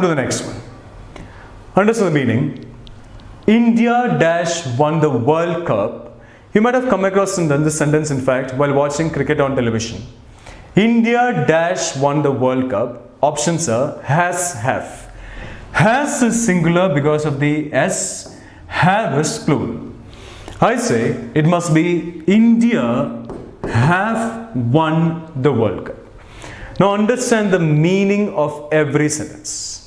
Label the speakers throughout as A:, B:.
A: Come to the next one. Understand the meaning. India dash won the World Cup. You might have come across this sentence, in fact, while watching cricket on television. India dash won the World Cup. Options are has, have. Has is singular because of the S. Have is plural. I say it must be India have won the World Cup. Now understand the meaning of every sentence.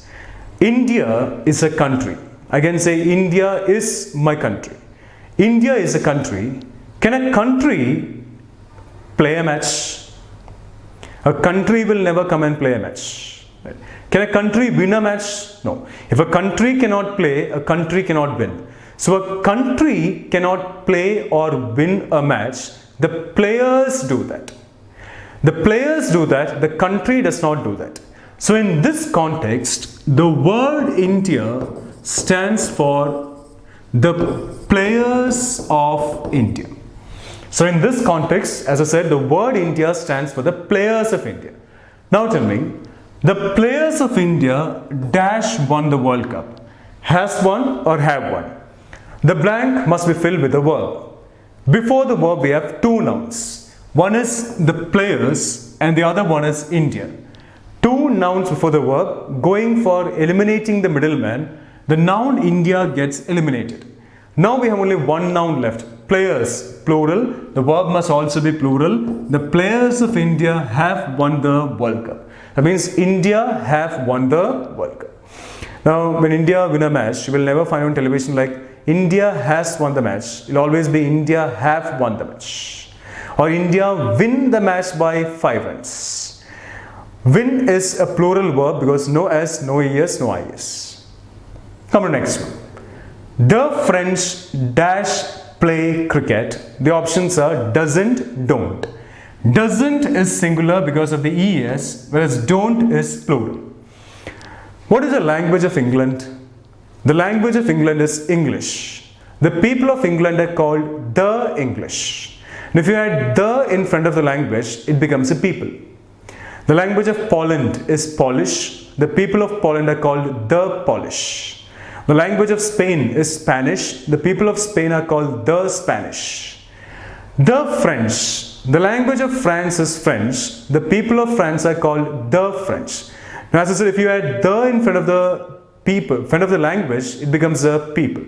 A: India is a country. I can say India is my country. India is a country. Can a country play a match? A country will never come and play a match. Right? Can a country win a match? No. If a country cannot play, a country cannot win. So a country cannot play or win a match. The players do that. The players do that. The country does not do that. So in this context, the word India stands for the players of India. So in this context, as I said, the word India stands for the players of India. Now tell me, the players of India dash won the World Cup. Has won or have won? The blank must be filled with a verb. Before the verb, we have two nouns. One is the players and the other one is India. Two nouns before the verb. Going for eliminating the middleman, the noun India gets eliminated. Now we have only one noun left. Players, plural. The verb must also be plural. The players of India have won the World Cup. That means India have won the World Cup. Now when India win a match, you will never find on television like India has won the match. It will always be India have won the match. Or India win the match by 5 runs. Win is a plural verb because no S, no ES, no IS. Come to the next one. The French dash play cricket. The options are doesn't, don't. Doesn't is singular because of the ES, whereas don't is plural. What is the language of England? The language of England is English. The people of England are called the English. And if you add the in front of the language, it becomes a people. The language of Poland is Polish. The people of Poland are called the Polish. The language of Spain is Spanish. The people of Spain are called the Spanish. The French. The language of France is French. The people of France are called the French. Now, as I said, if you add the in front of the people, in front of the language, it becomes a people.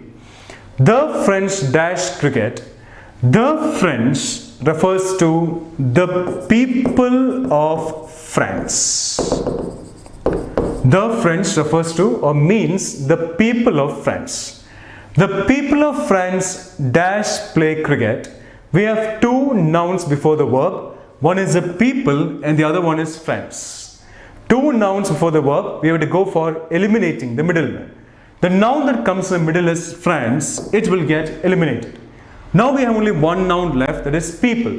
A: The French dash cricket. The French refers to the people of France. The French refers to or means the people of France. The people of France dash play cricket. We have two nouns before the verb. One is the people and the other one is France. Two nouns before the verb. We have to go for eliminating the middleman. The noun that comes in the middle is France. It will get eliminated. Now we have only one noun left, that is people.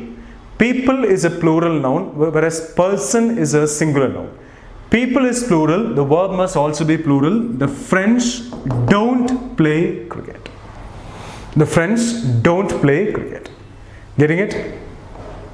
A: People is a plural noun, whereas person is a singular noun. People is plural, the verb must also be plural. The French don't play cricket. The French don't play cricket. Getting it?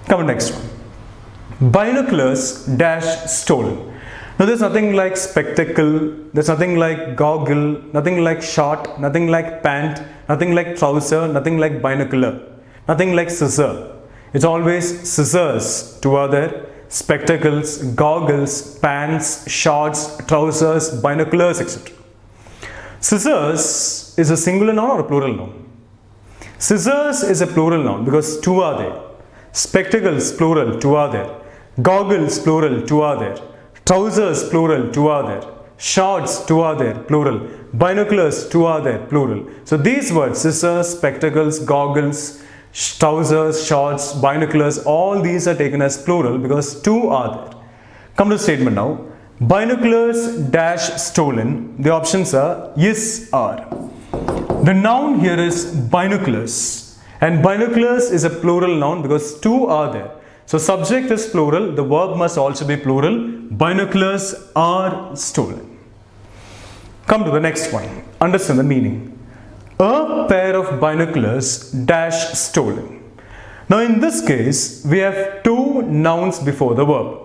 A: Come on, next one. Binoculars dash stolen. Now there's nothing like spectacle, there's nothing like goggle, nothing like short, nothing like pant, nothing like trouser, nothing like binocular, nothing like scissor. It's always scissors, two are there, spectacles, goggles, pants, shorts, trousers, binoculars, etc. Scissors is a singular noun or a plural noun? Scissors is a plural noun because two are there. Spectacles, plural, two are there. Goggles, plural, two are there. Trousers, plural, two are there. Shorts, two are there, plural. Binoculars, two are there, plural. So these words, scissors, spectacles, goggles, trousers, shorts, binoculars, all these are taken as plural because two are there. Come to the statement now. Binoculars dash stolen. The options are yes, are. The noun here is binoculars. And binoculars is a plural noun because two are there. So subject is plural, the verb must also be plural. Binoculars are stolen. Come to the next one. Understand the meaning. A pair of binoculars dash stolen. Now in this case, we have two nouns before the verb.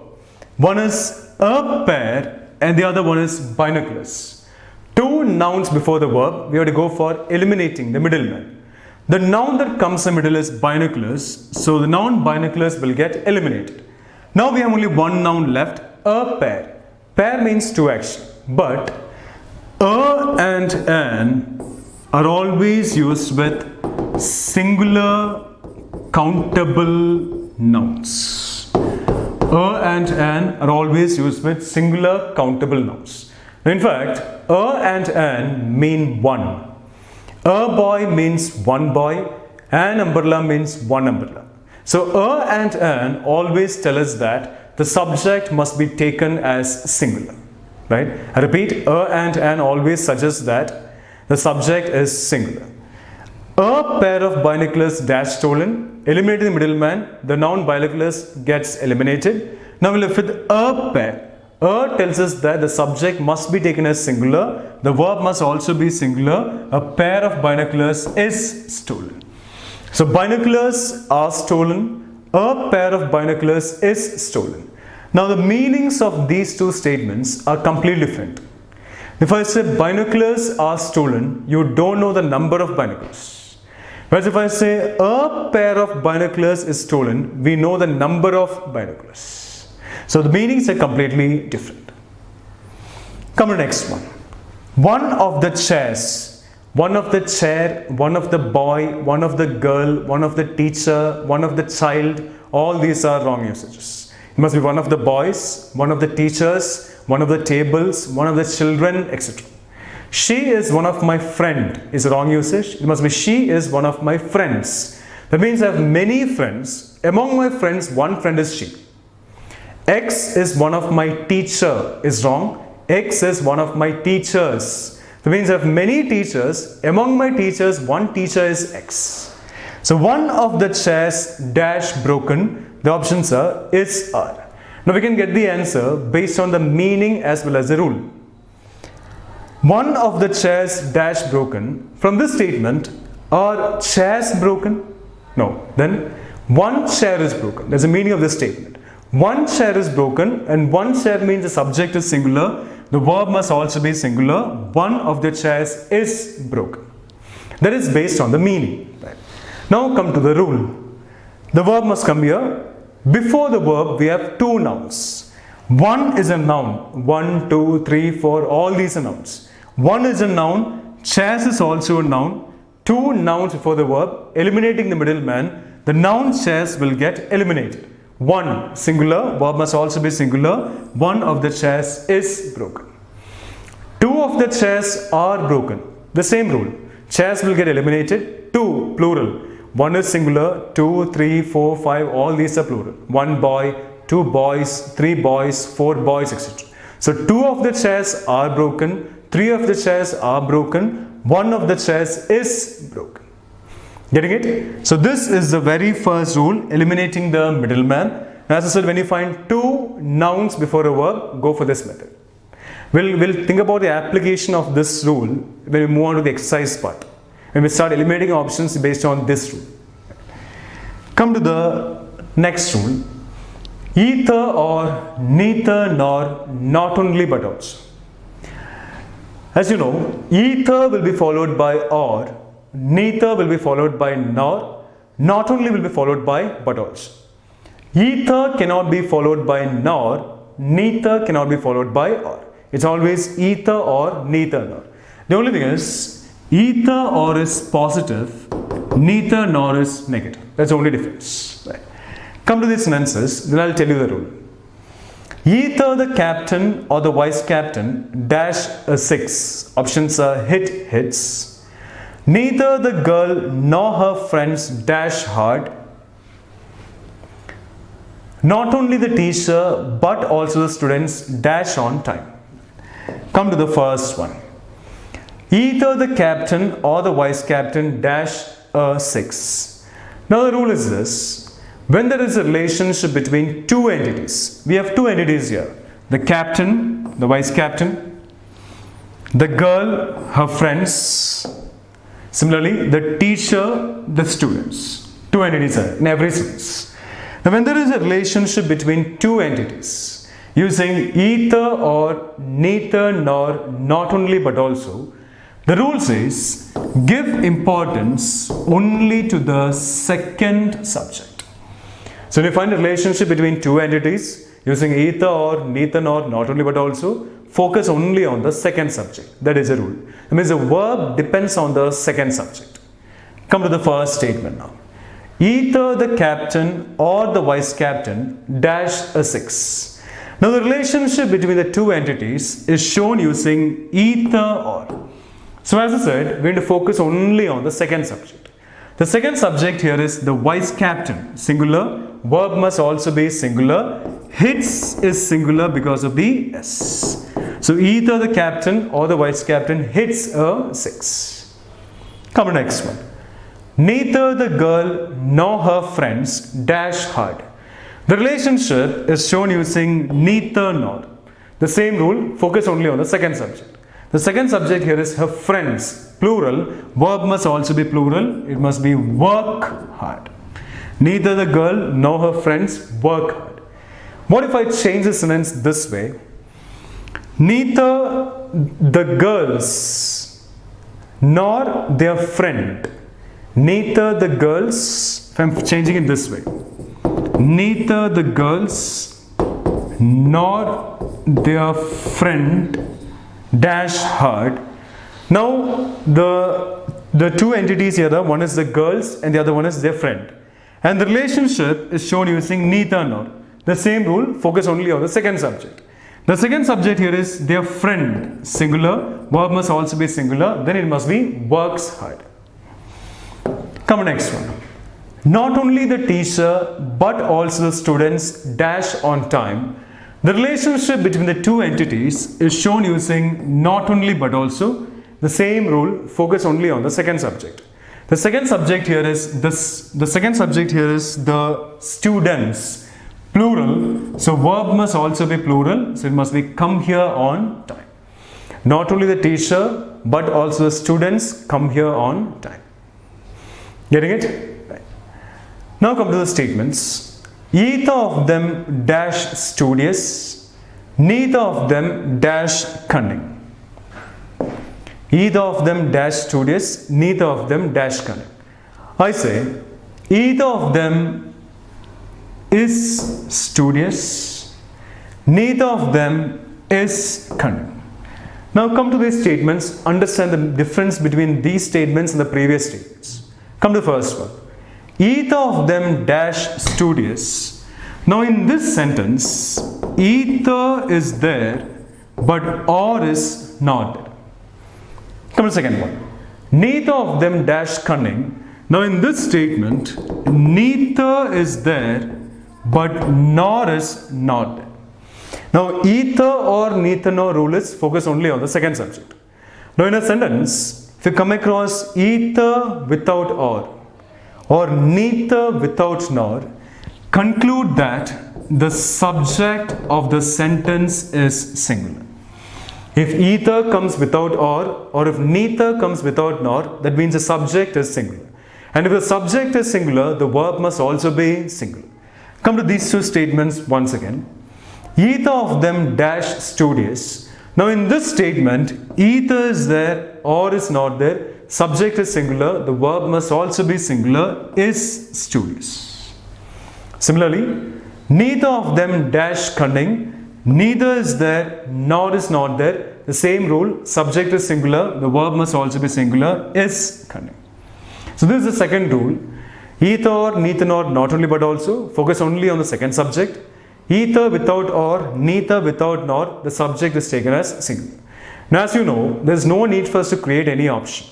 A: One is a pair and the other one is binoculars. Two nouns before the verb, we have to go for eliminating the middleman. The noun that comes in the middle is binoculars, so the noun binoculars will get eliminated. Now we have only one noun left, a pair. Pair means two actually, but a and an are always used with singular countable nouns. A and an are always used with singular countable nouns. In fact, a and an mean one. A boy means one boy, an umbrella means one umbrella. So a and an always tell us that the subject must be taken as singular. Right? I repeat, a and an always suggests that the subject is singular. A pair of binoculars dash stolen, eliminating the middleman, the noun binoculars gets eliminated. Now we'll live with a pair. A tells us that the subject must be taken as singular, the verb must also be singular. A pair of binoculars is stolen. So binoculars are stolen, a pair of binoculars is stolen. Now the meanings of these two statements are completely different. If I say binoculars are stolen, you don't know the number of binoculars. Whereas if I say a pair of binoculars is stolen, we know the number of binoculars. So the meanings are completely different. Come to the next one. One of the chairs, one of the chair, one of the boy, one of the girl, one of the teacher, one of the child, all these are wrong usages. It must be one of the boys, one of the teachers, one of the tables, one of the children, etc. She is one of my friend is a wrong usage. It must be she is one of my friends. That means I have many friends. Among my friends, one friend is she. X is one of my teacher is wrong. X is one of my teachers. That means I have many teachers. Among my teachers, one teacher is X. So one of the chairs dash broken. The options are is are. Now we can get the answer based on the meaning as well as the rule. One of the chairs dash broken. From this statement, are chairs broken? No. Then one chair is broken. That's the meaning of this statement. One chair is broken, and one chair means the subject is singular. The verb must also be singular. One of the chairs is broken. That is based on the meaning. Right? Now come to the rule. The verb must come here. Before the verb, we have two nouns. One is a noun. 1, 2, 3, 4, all these are nouns. One is a noun. Chairs is also a noun. Two nouns before the verb. Eliminating the middleman, the noun chairs will get eliminated. One singular, verb must also be singular. One of the chairs is broken. Two of the chairs are broken. The same rule. Chairs will get eliminated. Two, plural. One is singular. 2, 3, 4, 5, all these are plural. One boy, two boys, three boys, four boys, etc. So two of the chairs are broken. Three of the chairs are broken. One of the chairs is broken. Getting it? So this is the very first rule, eliminating the middleman. As I said, when you find two nouns before a verb, go for this method. We'll think about the application of this rule when we move on to the exercise part. When we start eliminating options based on this rule. Come to the next rule. Either or, neither nor, not only but also. As you know, either will be followed by or, neither will be followed by nor, not only will be followed by but also. Either cannot be followed by nor, neither cannot be followed by or. It's always either or, neither nor. The only thing is, either or is positive, neither nor is negative. That's the only difference. Right. Come to these sentences, then I'll tell you the rule. Either the captain or the vice captain dash a 6. Options are hit, hits. Neither the girl nor her friends dash hard. Not only the teacher but also the students dash on time. Come to the first one. Either the captain or the vice captain dash a 6. Now the rule is this. When there is a relationship between two entities, we have two entities here. The captain, the vice captain, the girl, her friends. Similarly, the teacher, the students. Two entities are in every sense. Now when there is a relationship between two entities, using either or, neither nor, not only but also. The rule says give importance only to the second subject. So when you find a relationship between two entities using either or, neither nor, not only but also, focus only on the second subject. That is a rule. That means the verb depends on the second subject. Come to the first statement now. Either the captain or the vice captain dash a 6. Now the relationship between the two entities is shown using either or. So as I said, we are going to focus only on the second subject. The second subject here is the vice captain, singular. Verb must also be singular. Hits is singular because of the S. So either the captain or the vice captain hits a 6. Come to the next one. Neither the girl nor her friends dash hard. The relationship is shown using neither nor. The same rule, focus only on the second subject. The second subject here is her friends, plural. Verb must also be plural. It must be work hard. Neither the girl nor her friends work hard. What if I change the sentence this way? Neither the girls nor their friend. Neither the girls, if I'm changing it this way, neither the girls nor their friend dash hard. Now the two entities here, one is the girls and the other one is their friend. And the relationship is shown using neither nor. The same rule, focus only on the second subject. The second subject here is their friend, singular. Verb must also be singular. Then it must be works hard. Come next one. Not only the teacher but also the students dash on time. The relationship between the two entities is shown using not only but also. The same rule, focus only on the second subject. The second subject here is the students, plural. So verb must also be plural. So it must be come here on time. Not only the teacher but also the students come here on time. Getting it? Right. Now come to the statements. Either of them dash studious, neither of them dash cunning. Either of them dash studious, neither of them dash cunning. I say, either of them is studious, neither of them is cunning. Now come to these statements, understand the difference between these statements and the previous statements. Come to the first one. Either of them dash studious. Now in this sentence, either is there, but or is not there. Come to the second one. Neither of them dash cunning. Now in this statement, neither is there, but nor is not there. Now either or neither nor rule is focus only on the second subject. Now in a sentence, if you come across either without or neither without nor, conclude that the subject of the sentence is singular. If either comes without or if neither comes without nor, that means the subject is singular. And if the subject is singular, the verb must also be singular. Come to these two statements once again. Either of them dash studious. Now in this statement, either is there or is not there. Subject is singular. The verb must also be singular. Is studious. Similarly, neither of them dash cunning. Neither is there nor is not there. The same rule. Subject is singular. The verb must also be singular. Is cunning. So this is the second rule. Either or, neither nor, not only but also. Focus only on the second subject. Either without or, neither without nor, the subject is taken as singular. Now as you know, there is no need for us to create any option.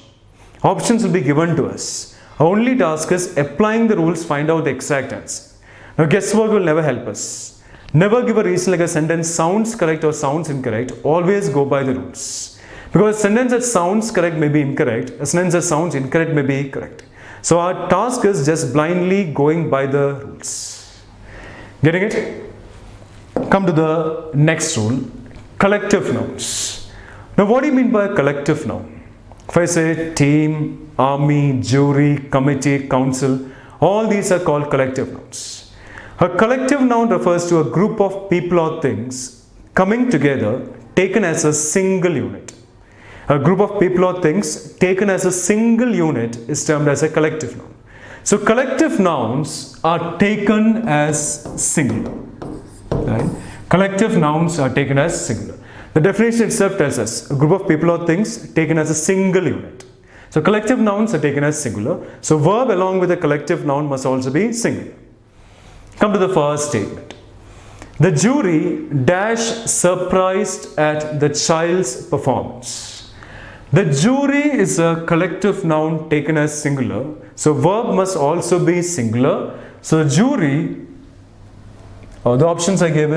A: Options will be given to us. Our only task is applying the rules, find out the exact answer. Now guesswork will never help us. Never give a reason like a sentence sounds correct or sounds incorrect. Always go by the rules. Because a sentence that sounds correct may be incorrect. A sentence that sounds incorrect may be correct. So our task is just blindly going by the rules. Getting it? Come to the next rule, collective nouns. Now what do you mean by a collective noun? If I say team, army, jury, committee, council, all these are called collective nouns. A collective noun refers to a group of people or things coming together taken as a single unit. A group of people or things taken as a single unit is termed as a collective noun. So collective nouns are taken as singular. Right? Collective nouns are taken as singular. The definition itself tells us a group of people or things taken as a single unit. So collective nouns are taken as singular. So verb along with a collective noun must also be singular. Come to the first statement. The jury dash surprised at the child's performance. The jury is a collective noun taken as singular. So verb must also be singular. So the jury, the options I give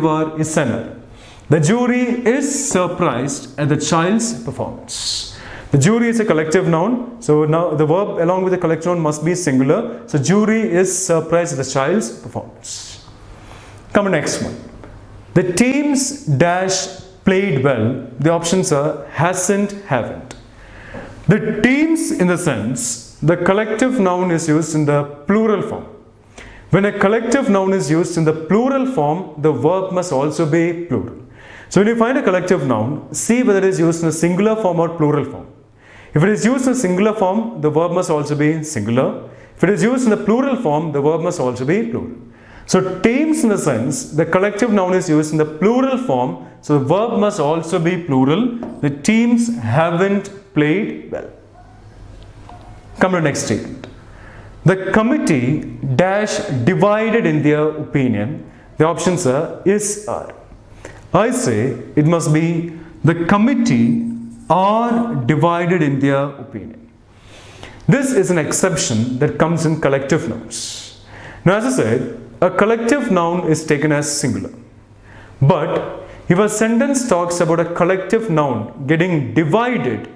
A: are is sinner. The jury is surprised at the child's performance. The jury is a collective noun, so now the verb along with the collective noun must be singular. So jury is surprised at the child's performance. Come to next one. The teams dash played well. The options are hasn't, haven't. The teams in the sense, the collective noun is used in the plural form. When a collective noun is used in the plural form, the verb must also be plural. So when you find a collective noun, see whether it is used in a singular form or plural form. If it is used in a singular form, the verb must also be singular. If it is used in the plural form, the verb must also be plural. So teams in the sense, the collective noun is used in the plural form, so the verb must also be plural. The teams haven't played well. Come to the next statement. The committee dash divided in their opinion. The options are is, are. I say it must be the committee are divided in their opinion. This is an exception that comes in collective nouns. Now, as I said, a collective noun is taken as singular. But if a sentence talks about a collective noun getting divided,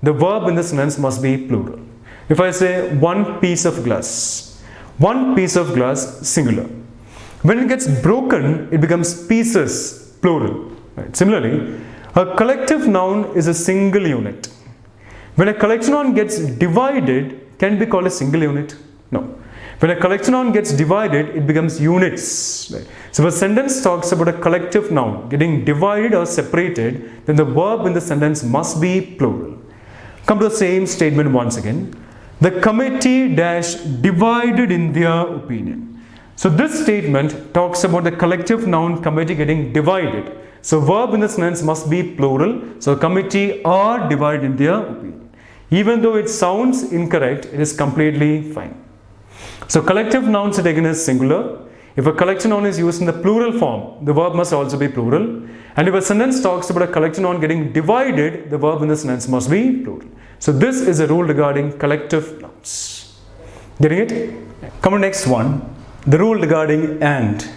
A: the verb in the sentence must be plural. If I say one piece of glass, singular. When it gets broken, it becomes pieces, plural. Right? Similarly, a collective noun is a single unit. When a collective noun gets divided, can it be called a single unit? No. When a collective noun gets divided, it becomes units. Right? So if a sentence talks about a collective noun getting divided or separated, then the verb in the sentence must be plural. Come to the same statement once again. The committee dash divided in their opinion. So this statement talks about the collective noun committee getting divided. So verb in the sentence must be plural. So committee are divided in their opinion. Even though it sounds incorrect, it is completely fine. So collective nouns are taken as singular. If a collective noun is used in the plural form, the verb must also be plural. And if a sentence talks about a collective noun getting divided, the verb in the sentence must be plural. So this is a rule regarding collective nouns. Getting it? Come to next one. The rule regarding and.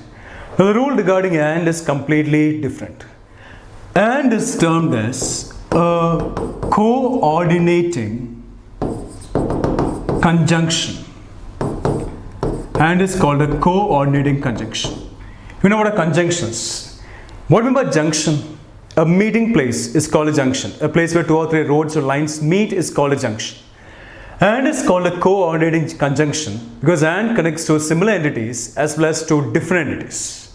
A: Now the rule regarding and is completely different. And is termed as a coordinating conjunction. And is called a coordinating conjunction. You know what a conjunction is? What do you mean by junction? A meeting place is called a junction. A place where two or three roads or lines meet is called a junction. And is called a coordinating conjunction because and connects to similar entities as well as to different entities.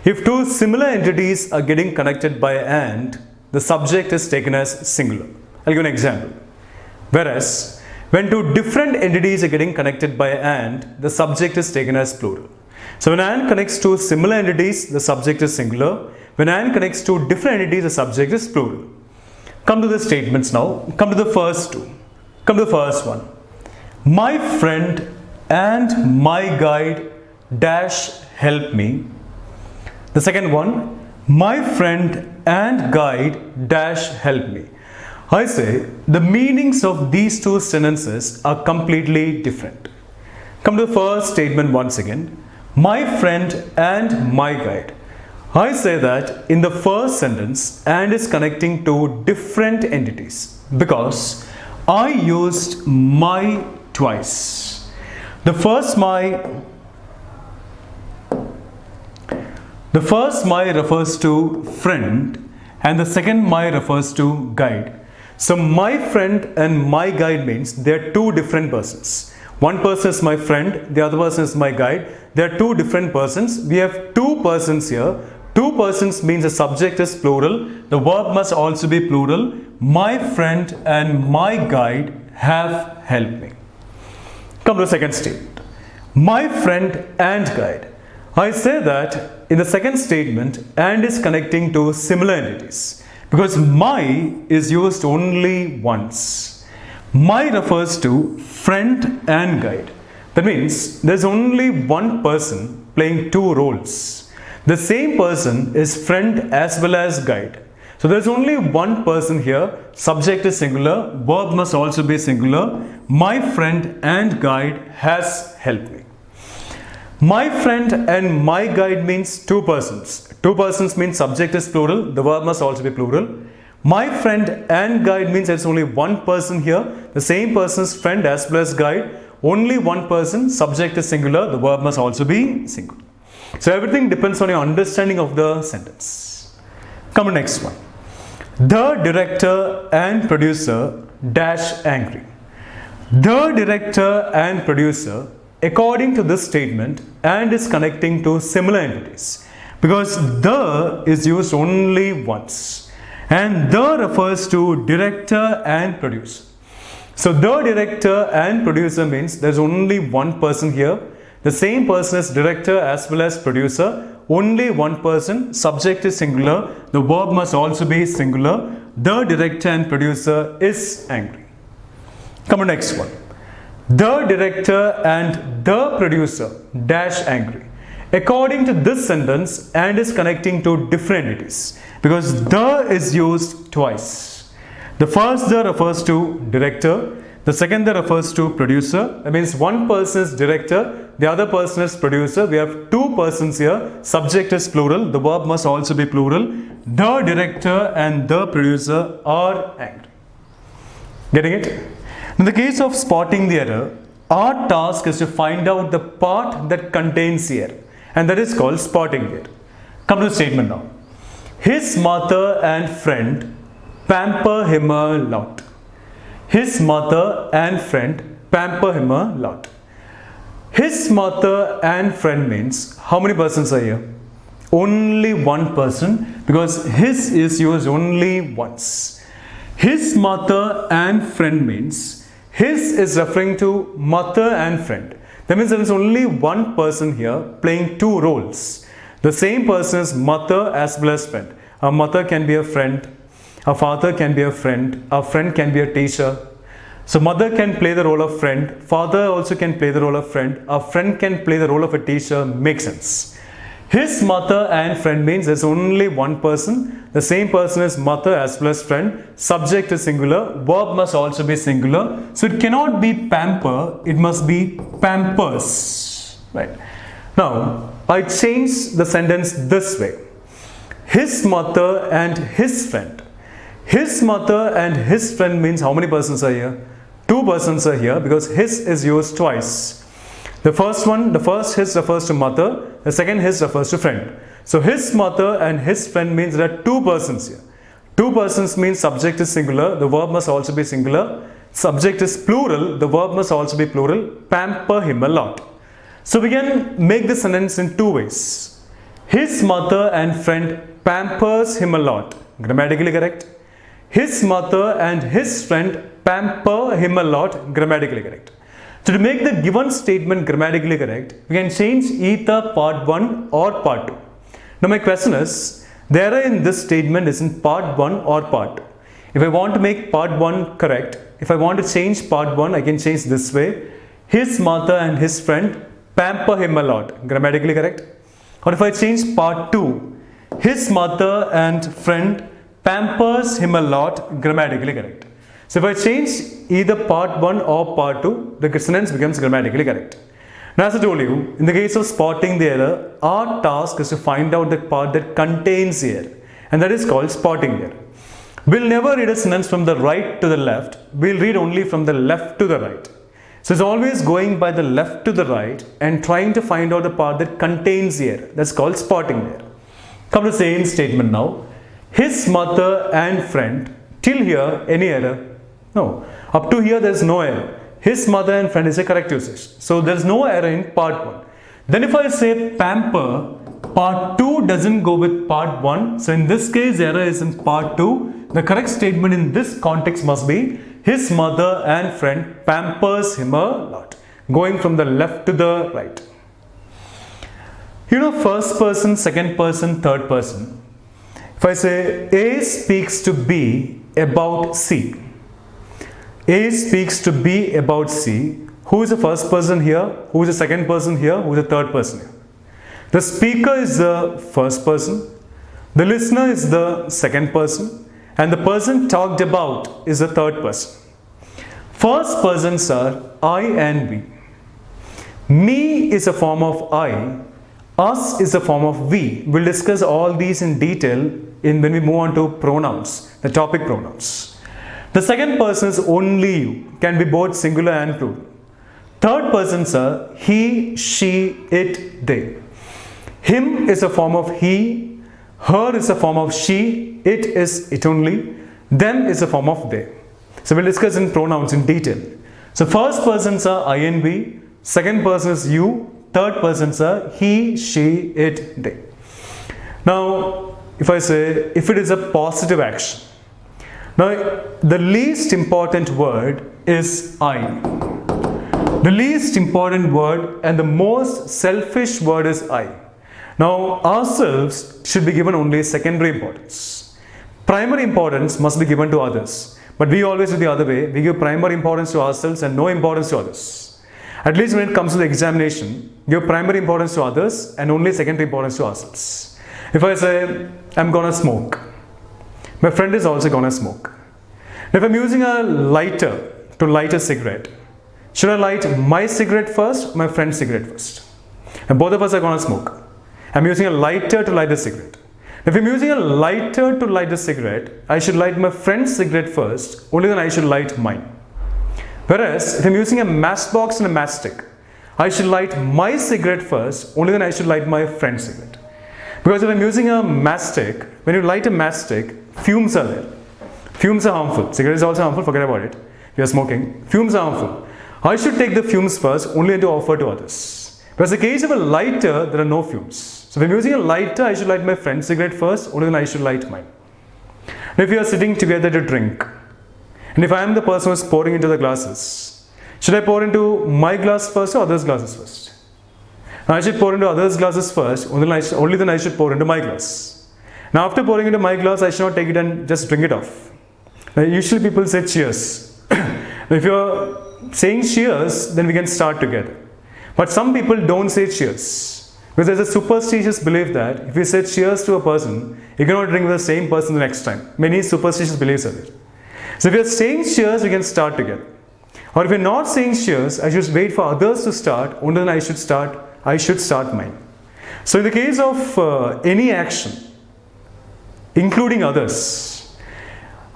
A: If two similar entities are getting connected by and, the subject is taken as singular. I'll give an example. Whereas, when two different entities are getting connected by and, the subject is taken as plural. So when and connects to similar entities, the subject is singular. When and connects to different entities, the subject is plural. Come to the statements now. Come to the first two. Come to the first one. My friend and my guide dash help me. The second one. My friend and guide dash help me. I say the meanings of these two sentences are completely different. Come to the first statement once again. My friend and my guide. I say that in the first sentence and is connecting to different entities because I used my twice. The first my refers to friend and the second my refers to guide. So my friend and my guide means they are two different persons. One person is my friend, the other person is my guide. They are two different persons. We have two persons here. Two persons means the subject is plural. The verb must also be plural. My friend and my guide have helped me. Come to the second statement. My friend and guide. I say that in the second statement, and is connecting to similar entities because my is used only once. My refers to friend and guide. That means there's only one person playing two roles. The same person is friend as well as guide. So there's only one person here. Subject is singular. Verb must also be singular. My friend and guide has helped me. My friend and my guide means two persons. Two persons means subject is plural. The verb must also be plural. My friend and guide means there's only one person here. The same person's friend as well as guide. Only one person. Subject is singular. The verb must also be singular. So everything depends on your understanding of the sentence. Come to the next one. The director and producer dash angry. The director and producer according to this statement and is connecting to similar entities because the is used only once and the refers to director and producer. So the director and producer means there's only one person here. The same person is director as well as producer. Only one person. Subject is singular. The verb must also be singular. The director and producer is angry. Come on, next one. The director and the producer dash angry. According to this sentence and is connecting to different entities because the is used twice. The first the refers to director. The second the refers to producer. That means one person is director, the other person is producer. We have two persons here. Subject is plural. The verb must also be plural. The director and the producer are angry. Getting it? In the case of spotting the error, our task is to find out the part that contains the error, and that is called spotting the error. Come to the statement now. His mother and friend pamper him a lot. His mother and friend pamper him a lot. His mother and friend means how many persons are here? Only one person because his is used only once. His mother and friend means his is referring to mother and friend. That means there is only one person here playing two roles. The same person is mother as well as friend. A mother can be a friend. A father can be a friend. A friend can be a teacher. So mother can play the role of friend. Father also can play the role of friend. A friend can play the role of a teacher. Makes sense. His mother and friend means there's only one person. The same person is mother as well as friend. Subject is singular. Verb must also be singular. So it cannot be pamper. It must be pampers. Right. Now I change the sentence this way. His mother and his friend. His mother and his friend means how many persons are here? Two persons are here because his is used twice. The first his refers to mother. The second his refers to friend. So his mother and his friend means there are two persons here. Two persons means subject is singular. The verb must also be singular. Subject is plural. The verb must also be plural. Pamper him a lot. So we can make this sentence in two ways. His mother and friend pampers him a lot. Grammatically correct. His mother and his friend pamper him a lot. Grammatically correct. So to make the given statement grammatically correct, we can change either part 1 or part 2. Now my question is, the error in this statement is in part 1 or part 2. If I want to make part 1 correct, if I want to change part 1, I can change this way. His mother and his friend pamper him a lot. Grammatically correct. Or if I change part 2, his mother and friend pampers him a lot. Grammatically correct. So if I change either part 1 or part 2, the sentence becomes grammatically correct. Now as I told you, in the case of spotting the error, our task is to find out the part that contains the error, and that is called spotting the error. We'll never read a sentence from the right to the left, we'll read only from the left to the right. So it's always going by the left to the right and trying to find out the part that contains the error. That's called spotting the error. Come to the same statement now. His mother and friend, till here any error? No. Up to here there is no error. his mother and friend is a correct usage. So there is no error in part 1. Then if I say pamper, part 2 doesn't go with part 1. So in this case, error is in part 2. The correct statement in this context must be, his mother and friend pampers him a lot. Going from the left to the right. You know, first person, second person, third person. If I say A speaks to B about C. A speaks to B about C. Who is the first person here? Who is the second person here? Who is the third person here? The speaker is the first person. The listener is the second person. And the person talked about is the third person. First persons are I and we. Me is a form of I. Us is a form of we. We'll discuss all these in detail when we move on to pronouns, the topic pronouns. The second person is only you. Can be both singular and plural. Third persons are he, she, it, they. Him is a form of he. Her is a form of she. It is it only. Them is a form of they. So we'll discuss in pronouns in detail. So first persons are I and we. Second person is you. Third persons are he, she, it, they. Now, if I say, if it is a positive action. Now, the least important word is I. The least important word and the most selfish word is I. Now, ourselves should be given only secondary importance. Primary importance must be given to others. But we always do the other way. We give primary importance to ourselves and no importance to others. At least when it comes to the examination, give primary importance to others and only secondary importance to ourselves. If I say, I'm gonna smoke, my friend is also gonna smoke. If I'm using a lighter to light a cigarette, should I light my cigarette first or my friend's cigarette first? And both of us are gonna smoke. I'm using a lighter to light a cigarette. If I'm using a lighter to light a cigarette, I should light my friend's cigarette first, only then I should light mine. Whereas, if I'm using a matchbox and a matchstick, I should light my cigarette first, only then I should light my friend's cigarette. Because if I'm using a matchstick, when you light a matchstick, fumes are there. Fumes are harmful. Cigarette is also harmful, forget about it. If you're smoking, fumes are harmful. I should take the fumes first, only to offer to others. Whereas in the case of a lighter, there are no fumes. So if I'm using a lighter, I should light my friend's cigarette first, only then I should light mine. Now if you are sitting together to drink, and if I am the person who is pouring into the glasses, should I pour into my glass first or others' glasses first? Now I should pour into others' glasses first, only then I should pour into my glass. Now after pouring into my glass, I should not take it and just drink it off. Now usually people say cheers. If you are saying cheers, then we can start together. But some people don't say cheers. Because there's a superstitious belief that if you say cheers to a person, you cannot drink with the same person the next time. Many superstitious beliefs are there. So if you're saying cheers, we can start together. Or if you're not saying cheers, I should wait for others to start, only then I should start mine. So in the case of any action, including others,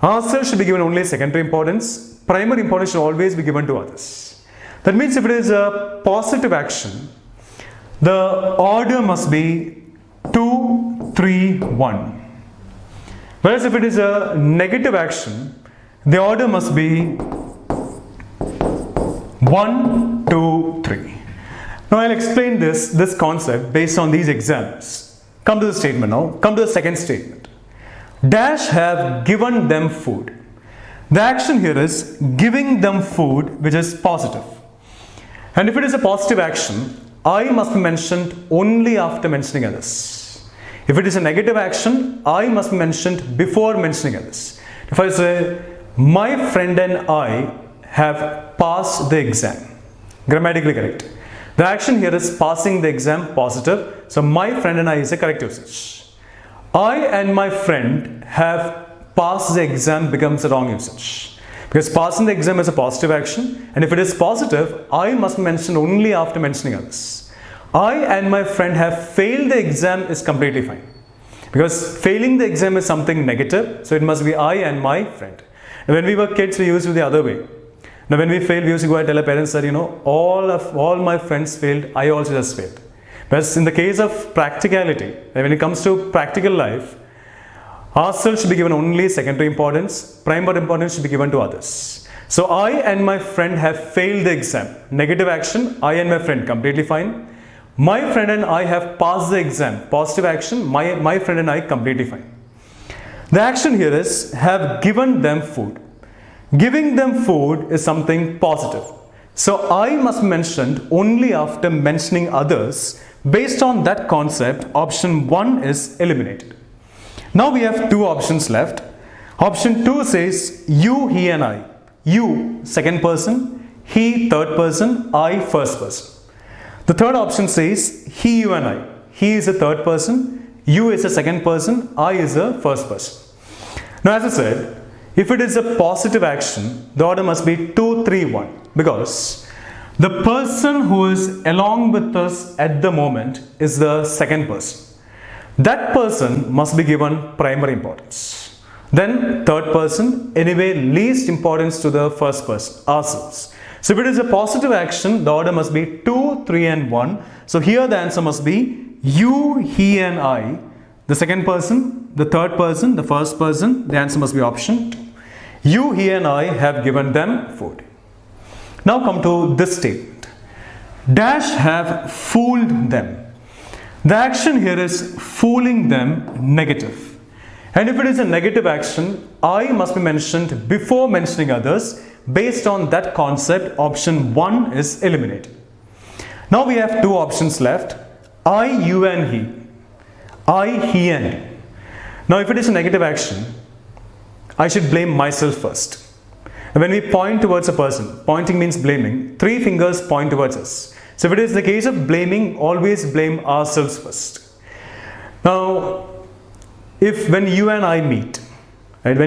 A: ourselves should be given only secondary importance. Primary importance should always be given to others. That means if it is a positive action, the order must be 2, 3, 1. Whereas if it is a negative action, the order must be 1, 2, 3. Now I'll explain this concept based on these examples. Come to the statement now. Come to the second statement. Dash have given them food. The action here is giving them food, which is positive. And if it is a positive action, I must be mentioned only after mentioning others. If it is a negative action, I must be mentioned before mentioning others. If I say, my friend and I have passed the exam. Grammatically correct. The action here is passing the exam positive. So my friend and I is a correct usage. I and my friend have passed the exam becomes a wrong usage. Because passing the exam is a positive action. And if it is positive, I must mention only after mentioning others. I and my friend have failed the exam is completely fine. Because failing the exam is something negative. So it must be I and my friend. When we were kids, we used to do the other way. Now when we failed, we used to go and tell our parents that, all my friends failed, I also just failed. Whereas in the case of practicality, when it comes to practical life, Ourselves should be given only secondary importance. Primary importance should be given to others. So I and my friend have failed the exam. Negative action, I and my friend, completely fine. My friend and I have passed the exam. Positive action, my friend and I, completely fine. The action here is have given them food. Giving them food is something positive. So I must be mentioned only after mentioning others. Based on that concept, option 1 is eliminated. Now we have two options left. Option 2 says you, he and I. You, second person, he, third person, I, first person. The third option says he, you and I. He is a third person, you is a second person, I is a first person. Now as I said, if it is a positive action, the order must be 2, 3, 1, because the person who is along with us at the moment is the second person. That person must be given primary importance. Then third person, anyway least importance to the first person, ourselves. So if it is a positive action, the order must be 2, 3 and 1. So here the answer must be you, he and I. The second person, the third person, the first person, the answer must be option 2. You, he and I have given them food. Now come to this statement. Dash have fooled them. The action here is fooling them negative. And if it is a negative action, I must be mentioned before mentioning others. Based on that concept, option 1 is eliminated. Now we have two options left. I, you and he. I, he and he. Now if it is a negative action, I should blame myself first. And when we point towards a person, pointing means blaming, 3 fingers point towards us. So if it is the case of blaming, always blame ourselves first. Now, when you and I meet, right,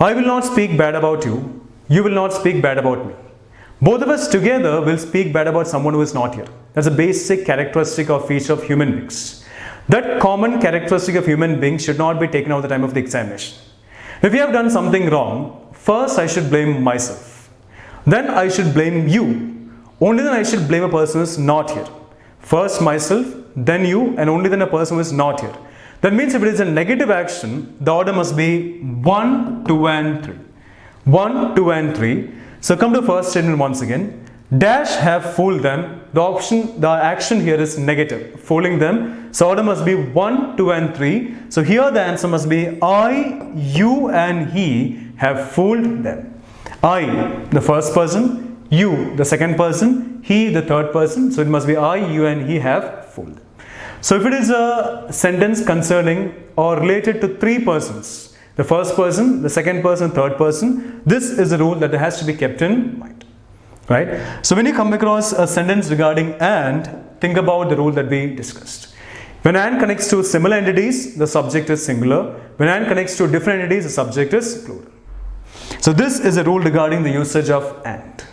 A: I will not speak bad about you, you will not speak bad about me. Both of us together will speak bad about someone who is not here. That's a basic characteristic or feature of human beings. That common characteristic of human beings should not be taken out at the time of the examination. If you have done something wrong, first I should blame myself. Then I should blame you. Only then I should blame a person who is not here. First myself, then you, and only then a person who is not here. That means if it is a negative action, the order must be 1, 2 and 3. 1, 2 and 3. So come to first statement once again. Dash have fooled them. The action here is negative, fooling them. So order must be 1, 2 and 3. So here the answer must be I, you and he have fooled them. I, the first person, you, the second person, he, the third person. So it must be I, you and he have fooled them. So if it is a sentence concerning or related to 3 persons, the first person, the second person, third person, this is a rule that has to be kept in mind. Right? So when you come across a sentence regarding and, think about the rule that we discussed. When and connects to similar entities, the subject is singular. When and connects to different entities, the subject is plural. So this is a rule regarding the usage of and.